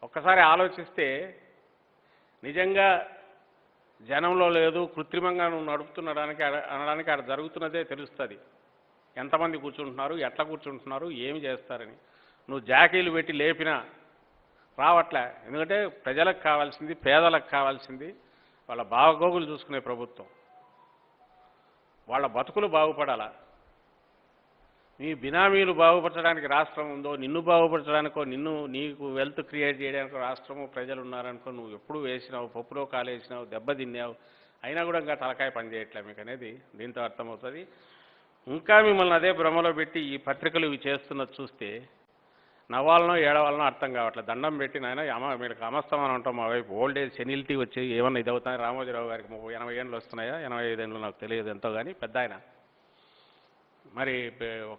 ఒక్కసారి ఆలోచిస్తే నిజంగా జనంలో లేదు, కృత్రిమంగా నువ్వు నడుపుతున్నడానికి అనడానికి అక్కడ జరుగుతున్నదే తెలుస్తుంది. ఎంతమంది కూర్చుంటున్నారు, ఎట్లా కూర్చుంటున్నారు, ఏమి చేస్తారని. నువ్వు జాకీలు పెట్టి లేపినా రావట్లే. ఎందుకంటే ప్రజలకు కావాల్సింది, పేదలకు కావాల్సింది వాళ్ళ బాగోగులు చూసుకునే ప్రభుత్వం. వాళ్ళ బతుకులు బాగుపడాలా. నీ బినామీలు బాగుపరచడానికి రాష్ట్రం ఉందో, నిన్ను బాగుపరచడానికో, నీకు వెల్త్ క్రియేట్ చేయడానికో రాష్ట్రము ప్రజలు ఉన్నారనుకో, నువ్వు ఎప్పుడు వేసినావు, పప్పులో కాలేసినావు, దెబ్బతిన్నావు, అయినా కూడా ఇంకా తలకాయ పని చేయట్లే మీకు అనేది దీంతో అర్థమవుతుంది. ఇంకా మిమ్మల్ని అదే భ్రమలో పెట్టి ఈ పత్రికలు ఇవి చేస్తున్నది చూస్తే నవ్వాలనో ఏడవాలనో అర్థం కావట్లేదు. దండం పెట్టి నాయన మీరు అమస్తమని ఉంటాం మా వైపు ఓల్డ్ ఏజ్ సెనిలిటీ వచ్చి ఏమన్నా ఇది అవుతాయి. రామోజీరావు గారికి 80 ఏళ్ళు వస్తున్నాయా, 85 ఏళ్ళు నాకు తెలియదు ఎంతో, కానీ పెద్ద ఆయన. మరి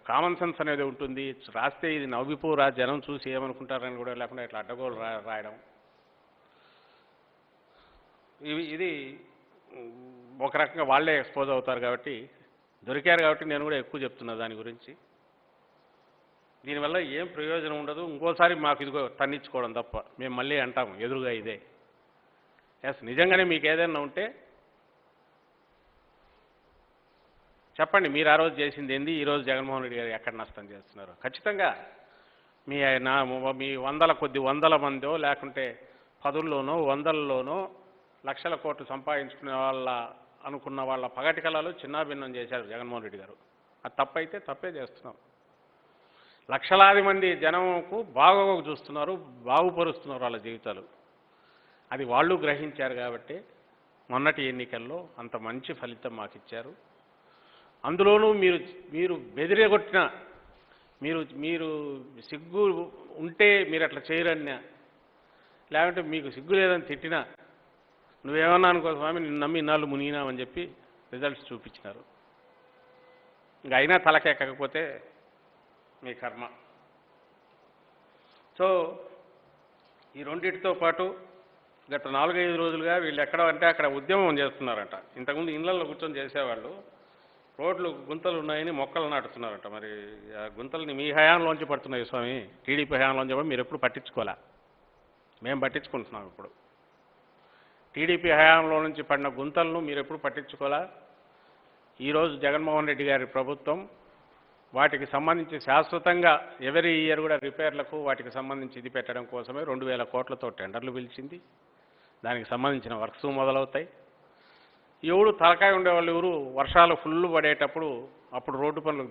కామన్ సెన్స్ అనేది ఉంటుంది. రాస్తే ఇది నవ్విపోరా, జనం చూసి ఏమనుకుంటారని కూడా లేకుండా ఇట్లా అడ్డగోలు రాయడం, ఇది ఒక రకంగా వాళ్ళే ఎక్స్పోజ్ అవుతారు కాబట్టి, దొరికారు కాబట్టి నేను కూడా ఎక్కువ చెప్తున్నా దాని గురించి. దీనివల్ల ఏం ప్రయోజనం ఉండదు. ఇంకోసారి మాకు ఇదిగో తన్నించుకోవడం తప్ప మేము మళ్ళీ అంటాము ఎదురుగా ఇదే. ఎస్, నిజంగానే మీకు ఏదైనా ఉంటే చెప్పండి. మీరు ఆ రోజు చేసింది ఏంది, ఈరోజు జగన్మోహన్ రెడ్డి గారు ఎక్కడ నష్టం చేస్తున్నారు. ఖచ్చితంగా మీ 100 మందో లేకుంటే 10లోనో 100లోనో లక్షల కోట్లు సంపాదించుకునే వాళ్ళ అనుకున్న వాళ్ళ పగటి కళలు చిన్నాభిన్నం చేశారు జగన్మోహన్ రెడ్డి గారు. అది తప్పైతే తప్పే చేస్తున్నాం. లక్షలాది మంది జనంకు బాగోగు చూస్తున్నారు, బాగుపరుస్తున్నారు వాళ్ళ జీవితాలు. అది వాళ్ళు గ్రహించారు కాబట్టి మొన్నటి ఎన్నికల్లో అంత మంచి ఫలితం మాకు ఇచ్చారు. అందులోనూ మీరు బెదిరేగొట్టిన, మీరు సిగ్గు ఉంటే మీరు అట్లా చేయరన్నా, లేకుంటే మీకు సిగ్గు లేదని తిట్టినా, నువ్వేమన్నా అనుకో స్వామి నిన్ను నమ్మి ఇన్నాళ్ళు మునిగినామని చెప్పి రిజల్ట్స్ చూపించినారు. ఇంకా అయినా తలకెక్కకపోతే మీ కర్మ. సో ఈ రెండింటితో పాటు గత 4-5 రోజులుగా వీళ్ళు ఎక్కడ అంటే అక్కడ ఉద్యమం చేస్తున్నారంట. ఇంతకుముందు ఇళ్లలో కూర్చొని చేసేవాళ్ళు రోడ్లు గుంతలు ఉన్నాయని మొక్కలు నాటుతున్నారంట. మరి ఆ గుంతల్ని మీ హయాంలోంచి పడుతున్నాయి స్వామి, టీడీపీ హయాంలోంచి కూడా మీరు ఎప్పుడు పట్టించుకోలే. మేము పట్టించుకుంటున్నాం. ఇప్పుడు టీడీపీ హయాంలో నుంచి పడిన గుంతలను మీరు ఎప్పుడు పట్టించుకోలే. ఈరోజు జగన్మోహన్ రెడ్డి గారి ప్రభుత్వం వాటికి సంబంధించి శాశ్వతంగా ఎవరీ ఇయర్ కూడా రిపేర్లకు వాటికి సంబంధించి ఇది పెట్టడం కోసమే 2000 కోట్లతో టెండర్లు పిలిచింది. దానికి సంబంధించిన వర్క్స్ మొదలవుతాయి. ఎవడు తలకాయ ఉండేవాళ్ళు ఎవరు వర్షాలు ఫుల్ పడేటప్పుడు అప్పుడు రోడ్డు పనులకు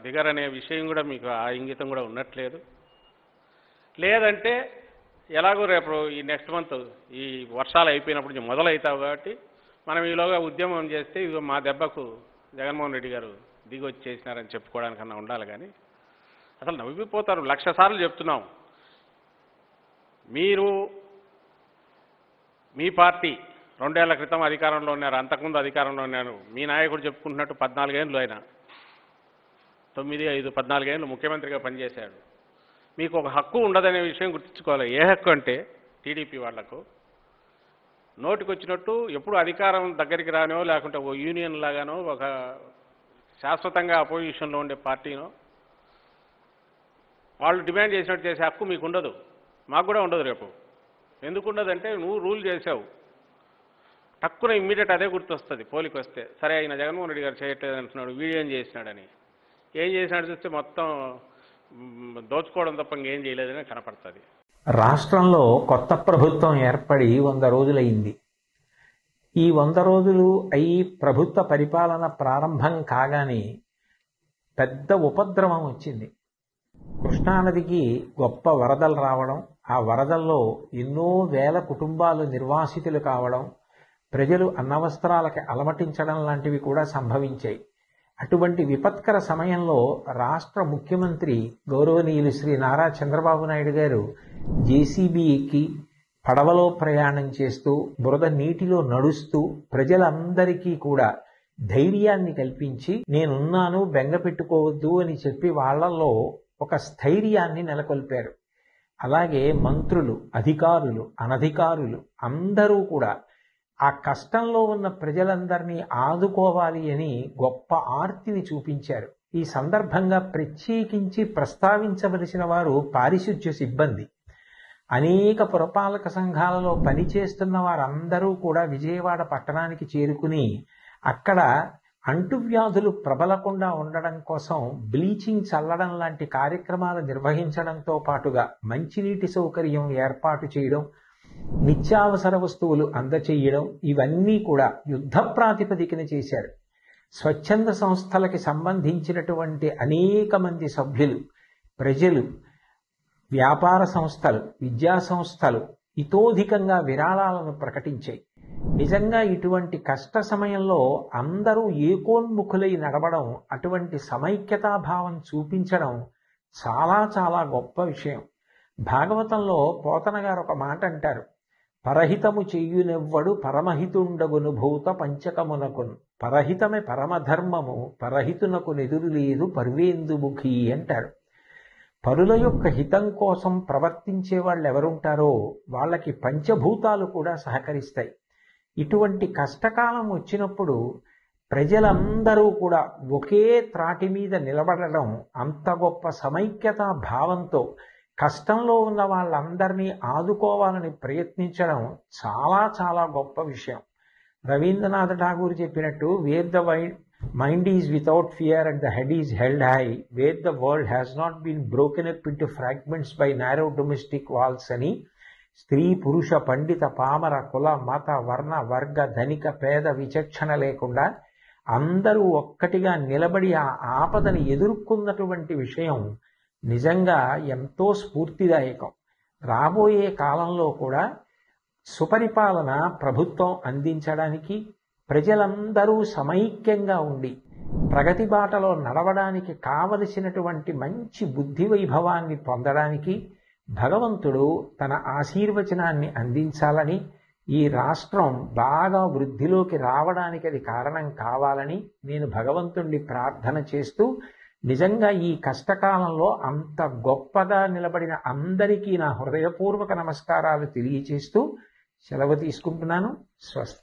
దిగరనే విషయం కూడా మీకు ఆ ఇంగితం కూడా ఉన్నట్లేదు. లేదంటే ఎలాగో రేపు ఈ నెక్స్ట్ మంత్ ఈ వర్షాలు అయిపోయినప్పుడు మొదలవుతావు కాబట్టి మనం ఈలోగా ఉద్యమం చేస్తే ఇది మా దెబ్బకు జగన్మోహన్ రెడ్డి గారు దిగి వచ్చేసినారని చెప్పుకోవడానికన్నా ఉండాలి. కానీ అసలు నవ్విపోతారు. 1,00,000 సార్లు చెప్తున్నాం. మీరు మీ పార్టీ 2 ఏళ్ల క్రితం అధికారంలో ఉన్నారు, అంతకుముందు అధికారంలో ఉన్నారు. మీ నాయకుడు చెప్పుకుంటున్నట్టు 14 ఏళ్ళు ఆయన 14 ఏళ్ళు ముఖ్యమంత్రిగా పనిచేశాడు. మీకు ఒక హక్కు ఉండదనే విషయం గుర్తుంచుకోవాలి. ఏ హక్కు అంటే టీడీపీ వాళ్లకు నోటికొచ్చినట్టు ఎప్పుడు అధికారం దగ్గరికి రానో లేకుంటే ఓ యూనియన్ లాగానో ఒక శాశ్వతంగా అపోజిషన్లో ఉండే పార్టీనో వాళ్ళు డిమాండ్ చేసినట్టు చేసే హక్కు మీకు ఉండదు, మాకు కూడా ఉండదు. రేపు ఎందుకు ఉండదంటే నువ్వు రూల్ చేసావు, తక్కువ ఇమ్మీడియట్ అదే గుర్తొస్తుంది. పోలికి వస్తే సరే ఆయన జగన్మోహన్ రెడ్డి గారు చేయట్లేదు అంటున్నాడు, వీడేం చేసినాడని. ఏం చేసినాడు చూస్తే మొత్తం దోచుకోవడం తప్ప ఇంకేం చేయలేదని కనపడుతుంది. రాష్ట్రంలో కొత్త ప్రభుత్వం ఏర్పడి 100 రోజులైంది. ఈ 100 రోజులు అయి ప్రభుత్వ పరిపాలన ప్రారంభం కాగానే పెద్ద ఉపద్రవం వచ్చింది. కృష్ణానదికి గొప్ప వరదలు రావడం, ఆ వరదల్లో ఎన్నో వేల కుటుంబాలు నిర్వాసితులు కావడం, ప్రజలు అన్నవస్త్రాలకి అలమటించడం లాంటివి కూడా సంభవించాయి. అటువంటి విపత్కర సమయంలో రాష్ట్ర ముఖ్యమంత్రి గౌరవనీయులు శ్రీ నారా చంద్రబాబు నాయుడు గారు జేసీబీ ఎక్కి పడవలో ప్రయాణం చేస్తూ బురద నీటిలో నడుస్తూ ప్రజలందరికీ కూడా ధైర్యాన్ని కల్పించి నేనున్నాను బెంగ పెట్టుకోవద్దు అని చెప్పి వాళ్లలో ఒక స్థైర్యాన్ని నెలకొల్పారు. అలాగే మంత్రులు, అధికారులు, అనధికారులు అందరూ కూడా ఆ కష్టంలో ఉన్న ప్రజలందరినీ ఆదుకోవాలి అని గొప్ప ఆర్తిని చూపించారు. ఈ సందర్భంగా ప్రత్యేకించి ప్రస్తావించవలసిన వారు పారిశుధ్య సిబ్బంది. అనేక పురపాలక సంఘాలలో పనిచేస్తున్న వారందరూ కూడా విజయవాడ పట్టణానికి చేరుకుని అక్కడ అంటువ్యాధులు ప్రబలకుండా ఉండడం కోసం బ్లీచింగ్ చల్లడం లాంటి కార్యక్రమాలు నిర్వహించడంతో పాటుగా మంచినీటి సౌకర్యం ఏర్పాటు చేయడం, నిత్యావసర వస్తువులు అందచేయడం, ఇవన్నీ కూడా యుద్ధ ప్రాతిపదికన చేశారు. స్వచ్ఛంద సంస్థలకి సంబంధించినటువంటి అనేక మంది సభ్యులు, ప్రజలు, వ్యాపార సంస్థలు, విద్యా సంస్థలు ఇతోధికంగా విరాళాలను ప్రకటించాయి. నిజంగా ఇటువంటి కష్ట సమయంలో అందరూ ఏకోన్ముఖులై నడవడం, అటువంటి సమైక్యతాభావం చూపించడం చాలా చాలా గొప్ప విషయం. భాగవతంలో పోతన గారు ఒక మాట అంటారు, పరహితము చెయ్యునెవ్వడు పరమహితుండగును భూత పంచకమునకును, పరహితమే పరమధర్మము పరహితునకు నెదురు లేదు పర్వేందుముఖి అంటారు. పరుల యొక్క హితం కోసం ప్రవర్తించే వాళ్ళు ఎవరుంటారో వాళ్ళకి పంచభూతాలు కూడా సహకరిస్తాయి. ఇటువంటి కష్టకాలం వచ్చినప్పుడు ప్రజలందరూ కూడా ఒకే త్రాటి మీద నిలబడడం, అంత గొప్ప సమైక్యతా భావంతో కష్టంలో ఉన్న వాళ్ళందరినీ ఆదుకోవాలని ప్రయత్నించడం చాలా చాలా గొప్ప విషయం. రవీంద్రనాథ్ ఠాగూర్ చెప్పినట్టు, where the mind is without fear and the head is held high, where the world has not been broken up into fragments by narrow domestic walls అని స్త్రీ పురుష పండిత పామర కుల మత వర్ణ వర్గ ధనిక పేద విచక్షణ లేకుండా అందరూ ఒక్కటిగా నిలబడి ఆ ఆపదని ఎదుర్కొన్నటువంటి విషయం నిజంగా ఎంతో స్ఫూర్తిదాయకం. రాబోయే కాలంలో కూడా సుపరిపాలన ప్రభుత్వం అందించడానికి, ప్రజలందరూ సమైక్యంగా ఉండి ప్రగతి బాటలో నడవడానికి కావలసినటువంటి మంచి బుద్ధి వైభవాన్ని పొందడానికి భగవంతుడు తన ఆశీర్వచనాన్ని అందించాలని, ఈ రాష్ట్రం బాగా వృద్ధిలోకి రావడానికి అది కారణం కావాలని నేను భగవంతుణ్ణి ప్రార్థన చేస్తూ, నిజంగా ఈ కష్టకాలంలో అంత గొప్పగా నిలబడిన అందరికీ నా హృదయపూర్వక నమస్కారాలు తెలియచేస్తూ సెలవు తీసుకుంటున్నాను. స్వస్తి.